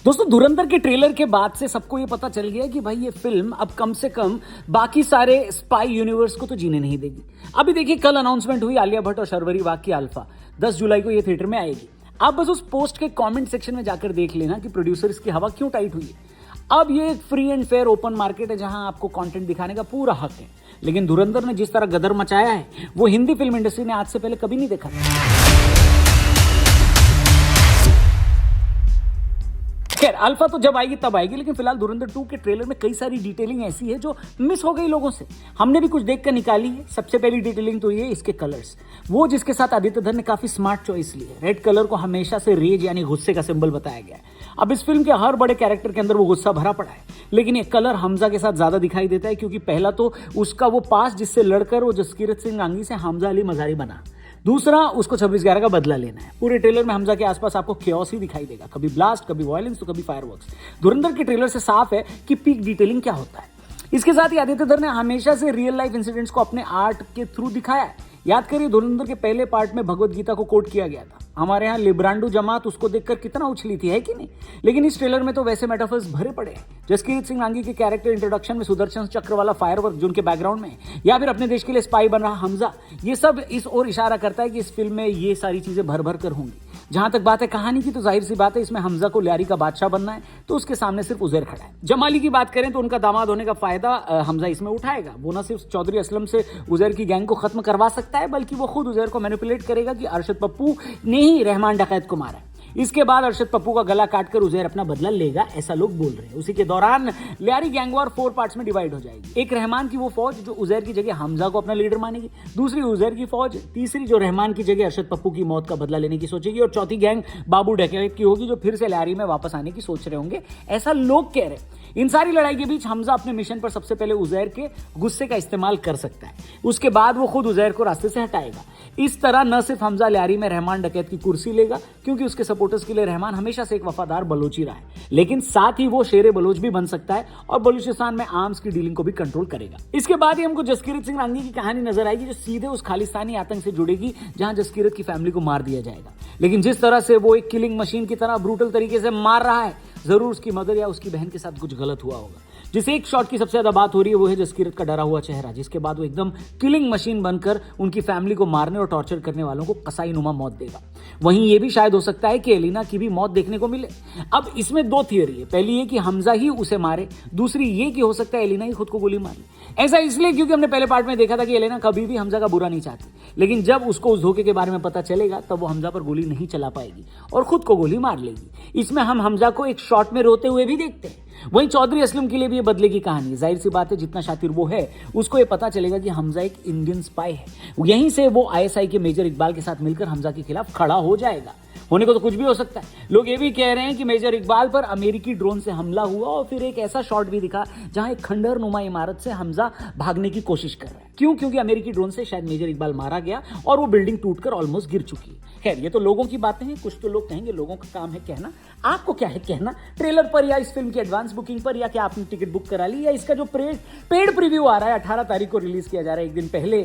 दोस्तों धुरंधर के ट्रेलर के बाद से सबको ये पता चल गया कि भाई ये फिल्म अब कम से कम बाकी सारे स्पाई यूनिवर्स को तो जीने नहीं देगी। अभी देखिए कल अनाउंसमेंट हुई आलिया भट्ट और शर्वरी वाघ की अल्फा 10 जुलाई को ये थिएटर में आएगी। आप बस उस पोस्ट के कमेंट सेक्शन में जाकर देख लेना कि प्रोड्यूसर्स की हवा क्यों टाइट हुई है। अब ये एक free and fair open market है जहां आपको कंटेंट दिखाने का पूरा हक है। लेकिन धुरंधर ने जिस तरह गदर मचाया है वो हिंदी फिल्म इंडस्ट्री ने आज से पहले कभी नहीं देखा। खैर अल्फा तो जब आएगी तब आएगी, लेकिन फिलहाल धुरंधर 2 के ट्रेलर में कई सारी डिटेलिंग ऐसी है जो मिस हो गई लोगों से। हमने भी कुछ देखकर निकाली है। सबसे पहली डिटेलिंग तो ये इसके कलर्स, वो जिसके साथ आदित्य धर ने काफी स्मार्ट चॉइस ली है। रेड कलर को हमेशा से रेज यानी गुस्से का सिंबल बताया गया है। अब इस फिल्म के हर बड़े कैरेक्टर के अंदर वो गुस्सा भरा पड़ा है, लेकिन ये कलर हमजा के साथ ज्यादा दिखाई देता है क्योंकि पहला तो उसका वो पास जिससे लड़कर वो जसकीरत सिंह आंगी से हमजा अली मजारी बना, दूसरा उसको 26/11 का बदला लेना है। पूरे ट्रेलर में हमजा के आसपास आपको क्योस ही दिखाई देगा, कभी ब्लास्ट, कभी वायलेंस तो कभी फायरवर्क्स। धुरंधर के ट्रेलर से साफ है कि पीक डिटेलिंग क्या होता है। इसके साथ ही आदित्य धर ने हमेशा से रियल लाइफ इंसिडेंट्स को अपने आर्ट के थ्रू दिखाया है। याद करिए धुरंधर के पहले पार्ट में भगवत गीता को कोट किया गया था। हमारे यहाँ लिब्रांडू जमात उसको देखकर कितना उछली थी, है कि नहीं? लेकिन इस ट्रेलर में तो वैसे मेटाफर्स भरे पड़े हैं। जसकीरत सिंह आंगी के कैरेक्टर इंट्रोडक्शन में सुदर्शन चक्र वाला फायरवर्क जो उनके बैकग्राउंड में है, या फिर अपने देश के लिए स्पाई बन रहा हमजा, ये सब इस ओर इशारा करता है कि इस फिल्म में ये सारी चीजें भर भर कर होंगी। जहां तक बात है कहानी की, तो जाहिर सी बात है इसमें हमजा को लियारी का बादशाह बनना है, तो उसके सामने सिर्फ उजैर खड़ा है। जमाली की बात करें तो उनका दामाद होने का फायदा हमजा इसमें उठाएगा। वो न सिर्फ चौधरी असलम से उजैर की गैंग को खत्म करवा सकता है, बल्कि वो खुद उजैर को मैनिपुलेट करेगा कि अरशद पप्पू ने ही रहमान डकैत को मारा है। इसके बाद अरशद पप्पू का गला काटकर उजैर अपना बदला लेगा, ऐसा लोग बोल रहे हैं। उसी के दौरान लियारी गैंग वॉर 4 पार्ट्स में डिवाइड हो जाएगी। एक रहमान की वो फौज जो उजैर की जगह हमजा को अपना लीडर मानेगी, दूसरी उजैर की फौज, तीसरी जो रहमान की जगह अरशद पप्पू की मौत का बदला लेने की सोचेगी, और चौथी गैंग बाबू डकैत की होगी जो फिर से लियारी में वापस आने की सोच रहे होंगे, ऐसा लोग कह रहे हैं। इन सारी लड़ाई के बीच हमजा अपने मिशन पर सबसे पहले उजैर के गुस्से का इस्तेमाल कर सकता है। उसके बाद वो खुद उजैर को रास्ते से हटाएगा। इस तरह न सिर्फ हमजा लियारी में रहमान डकैत की कुर्सी लेगा, क्योंकि उसके सपोर्टर्स के लिए रहमान हमेशा से एक वफादार बलोची रहा है, लेकिन साथ ही वो शेरे बलोच भी बन सकता है और बलूचिस्तान में आर्म्स की डीलिंग को भी कंट्रोल करेगा। इसके बाद ही हमको जसकीरत सिंह आंगी की कहानी नजर आएगी जो सीधे उस खालिस्तानी आतंक से जुड़ेगी जहां जसकीरत की फैमिली को मार दिया जाएगा। लेकिन जिस तरह से वो एक किलिंग मशीन की तरह ब्रूटल तरीके से मार रहा है, जरूर उसकी मदर या उसकी बहन के साथ कुछ गलत हुआ होगा। जिस एक शॉट की सबसे ज्यादा बात हो रही है वो है जसकीरत का डरा हुआ चेहरा, जिसके बाद वो एकदम किलिंग मशीन बनकर उनकी फैमिली को मारने और टॉर्चर करने वालों को कसाई नुमा मौत देगा। वहीं ये भी शायद हो सकता है कि एलिना की भी मौत देखने को मिले। अब इसमें 2 थियरी है। पहली ये कि हमजा ही उसे मारे, दूसरी ये कि हो सकता है एलिना ही खुद को गोली मारे। ऐसा इसलिए क्योंकि हमने पहले पार्ट में देखा था कि एलिना कभी भी हमजा का बुरा नहीं चाहती, लेकिन जब उसको उस धोखे के बारे में पता चलेगा तब वो हमजा पर गोली नहीं चला पाएगी और खुद को गोली मार लेगी। इसमें हम हमजा को एक शॉट में रोते हुए भी देखते हैं। वहीं चौधरी असलम के लिए भी ये बदले की कहानी है। जाहिर सी बात है जितना शातिर वो है उसको ये पता चलेगा कि हमजा एक इंडियन स्पाई है। यहीं से वो आईएसआई के मेजर इकबाल के साथ मिलकर हमजा के खिलाफ खड़ा हो जाएगा। होने को तो कुछ भी हो सकता है। लोग ये भी कह रहे हैं कि मेजर इकबाल पर अमेरिकी ड्रोन से हमला हुआ और फिर एक ऐसा शॉट भी दिखा जहां एक खंडहर नुमा इमारत से हमजा भागने की कोशिश कर रहा है। क्यों? क्योंकि अमेरिकी ड्रोन से शायद मेजर इकबाल मारा गया और वो बिल्डिंग टूटकर ऑलमोस्ट गिर चुकी है। खैर ये तो लोगों की बातें हैं, कुछ तो लोग कहेंगे, लोगों का काम है कहना। आपको क्या है कहना ट्रेलर पर या इस फिल्म की एडवांस बुकिंग पर, या क्या आपने टिकट बुक करा ली, या इसका जो पेड प्रीव्यू आ रहा है 18 तारीख को रिलीज किया जा रहा है, एक दिन पहले,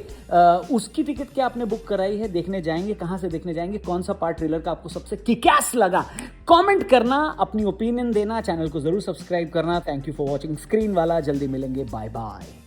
उसकी टिकट क्या आपने बुक कराई है? देखने जाएंगे? कहां से देखने जाएंगे? कौन सा पार्ट ट्रेलर का आपको सबसे किकैस लगा? कमेंट करना, अपनी ओपिनियन देना, चैनल को जरूर सब्सक्राइब करना। Thank you for watching screen वाला। जल्दी मिलेंगे, बाय बाय।